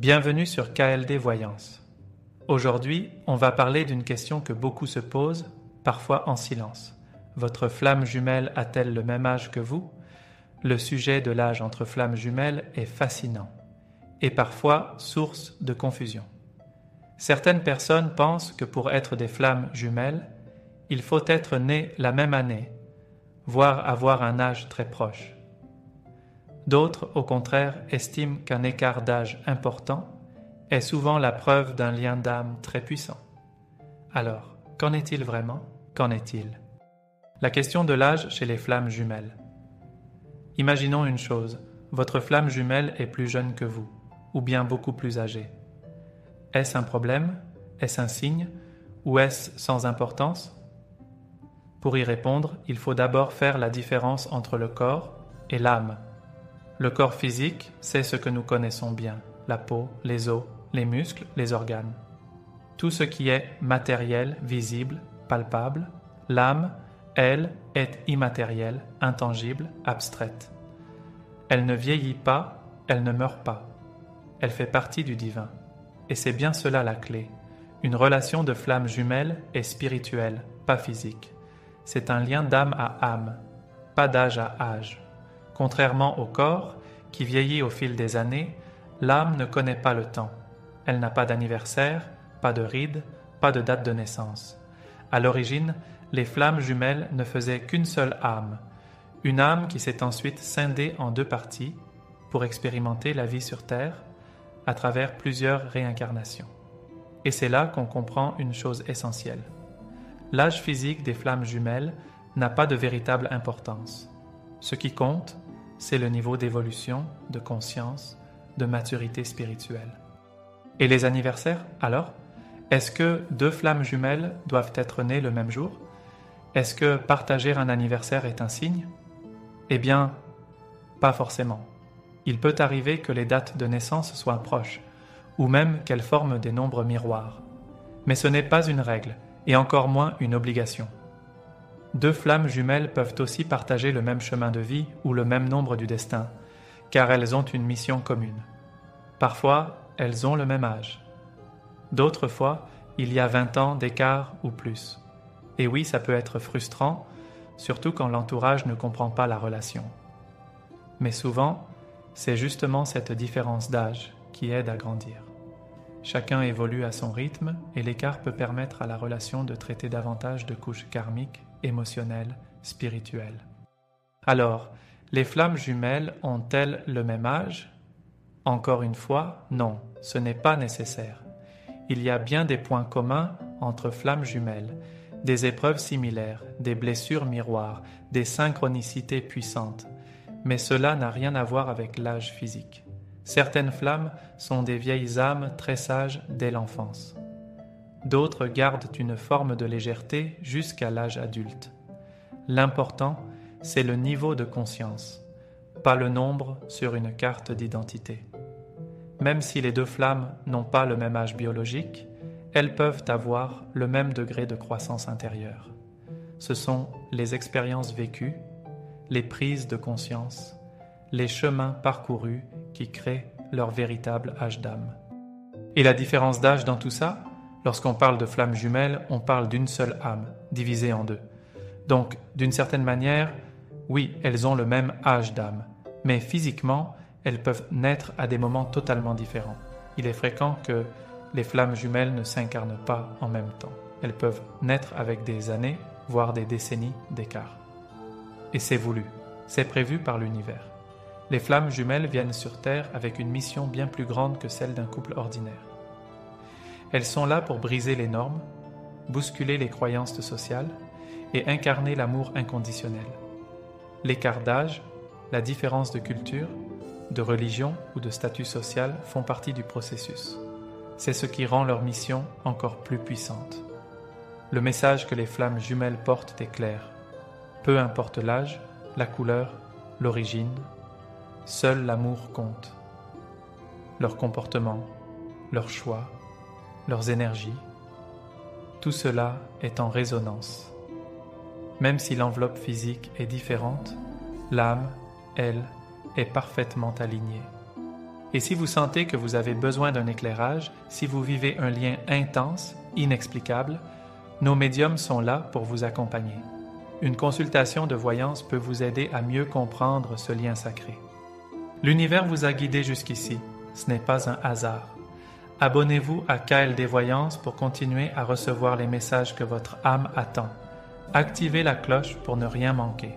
Bienvenue sur KLD Voyance. Aujourd'hui, on va parler d'une question que beaucoup se posent, parfois en silence. Votre flamme jumelle a-t-elle le même âge que vous ? Le sujet de l'âge entre flammes jumelles est fascinant et parfois source de confusion. Certaines personnes pensent que pour être des flammes jumelles, il faut être né la même année, voire avoir un âge très proche. D'autres, au contraire, estiment qu'un écart d'âge important est souvent la preuve d'un lien d'âme très puissant. Alors, qu'en est-il vraiment ? Qu'en est-il ? La question de l'âge chez les flammes jumelles. Imaginons une chose, votre flamme jumelle est plus jeune que vous, ou bien beaucoup plus âgée. Est-ce un problème ? Est-ce un signe ? Ou est-ce sans importance ? Pour y répondre, il faut d'abord faire la différence entre le corps et l'âme. Le corps physique, c'est ce que nous connaissons bien, la peau, les os, les muscles, les organes. Tout ce qui est matériel, visible, palpable. L'âme, elle, est immatérielle, intangible, abstraite. Elle ne vieillit pas, elle ne meurt pas. Elle fait partie du divin. Et c'est bien cela la clé. Une relation de flamme jumelle est spirituelle, pas physique. C'est un lien d'âme à âme, pas d'âge à âge. Contrairement au corps, qui vieillit au fil des années, l'âme ne connaît pas le temps. Elle n'a pas d'anniversaire, pas de rides, pas de date de naissance. À l'origine, les flammes jumelles ne faisaient qu'une seule âme, une âme qui s'est ensuite scindée en deux parties pour expérimenter la vie sur Terre à travers plusieurs réincarnations. Et c'est là qu'on comprend une chose essentielle. L'âge physique des flammes jumelles n'a pas de véritable importance. Ce qui compte, c'est le niveau d'évolution, de conscience, de maturité spirituelle. Et les anniversaires, alors ? Est-ce que deux flammes jumelles doivent être nées le même jour ? Est-ce que partager un anniversaire est un signe ? Eh bien, pas forcément. Il peut arriver que les dates de naissance soient proches, ou même qu'elles forment des nombres miroirs. Mais ce n'est pas une règle, et encore moins une obligation. Deux flammes jumelles peuvent aussi partager le même chemin de vie ou le même nombre du destin, car elles ont une mission commune. Parfois, elles ont le même âge. D'autres fois, il y a 20 ans d'écart ou plus. Et oui, ça peut être frustrant, surtout quand l'entourage ne comprend pas la relation. Mais souvent, c'est justement cette différence d'âge qui aide à grandir. Chacun évolue à son rythme et l'écart peut permettre à la relation de traiter davantage de couches karmiques, émotionnelles, spirituelles. Alors, les flammes jumelles ont-elles le même âge ? Encore une fois, non, ce n'est pas nécessaire. Il y a bien des points communs entre flammes jumelles, des épreuves similaires, des blessures miroirs, des synchronicités puissantes. Mais cela n'a rien à voir avec l'âge physique. Certaines flammes sont des vieilles âmes très sages dès l'enfance. D'autres gardent une forme de légèreté jusqu'à l'âge adulte. L'important, c'est le niveau de conscience, pas le nombre sur une carte d'identité. Même si les deux flammes n'ont pas le même âge biologique, elles peuvent avoir le même degré de croissance intérieure. Ce sont les expériences vécues, les prises de conscience, les chemins parcourus qui créent leur véritable âge d'âme. Et la différence d'âge dans tout ça ? Lorsqu'on parle de flammes jumelles, on parle d'une seule âme, divisée en deux. Donc, d'une certaine manière, oui, elles ont le même âge d'âme, mais physiquement, elles peuvent naître à des moments totalement différents. Il est fréquent que les flammes jumelles ne s'incarnent pas en même temps. Elles peuvent naître avec des années, voire des décennies d'écart. Et c'est voulu, c'est prévu par l'univers. Les flammes jumelles viennent sur Terre avec une mission bien plus grande que celle d'un couple ordinaire. Elles sont là pour briser les normes, bousculer les croyances sociales et incarner l'amour inconditionnel. L'écart d'âge, la différence de culture, de religion ou de statut social font partie du processus. C'est ce qui rend leur mission encore plus puissante. Le message que les flammes jumelles portent est clair. Peu importe l'âge, la couleur, l'origine, seul l'amour compte. Leur comportement, leurs choix, leurs énergies, tout cela est en résonance. Même si l'enveloppe physique est différente, l'âme, elle, est parfaitement alignée. Et si vous sentez que vous avez besoin d'un éclairage, si vous vivez un lien intense, inexplicable, nos médiums sont là pour vous accompagner. Une consultation de voyance peut vous aider à mieux comprendre ce lien sacré. L'univers vous a guidé jusqu'ici, ce n'est pas un hasard. Abonnez-vous à KLD Voyance pour continuer à recevoir les messages que votre âme attend. Activez la cloche pour ne rien manquer.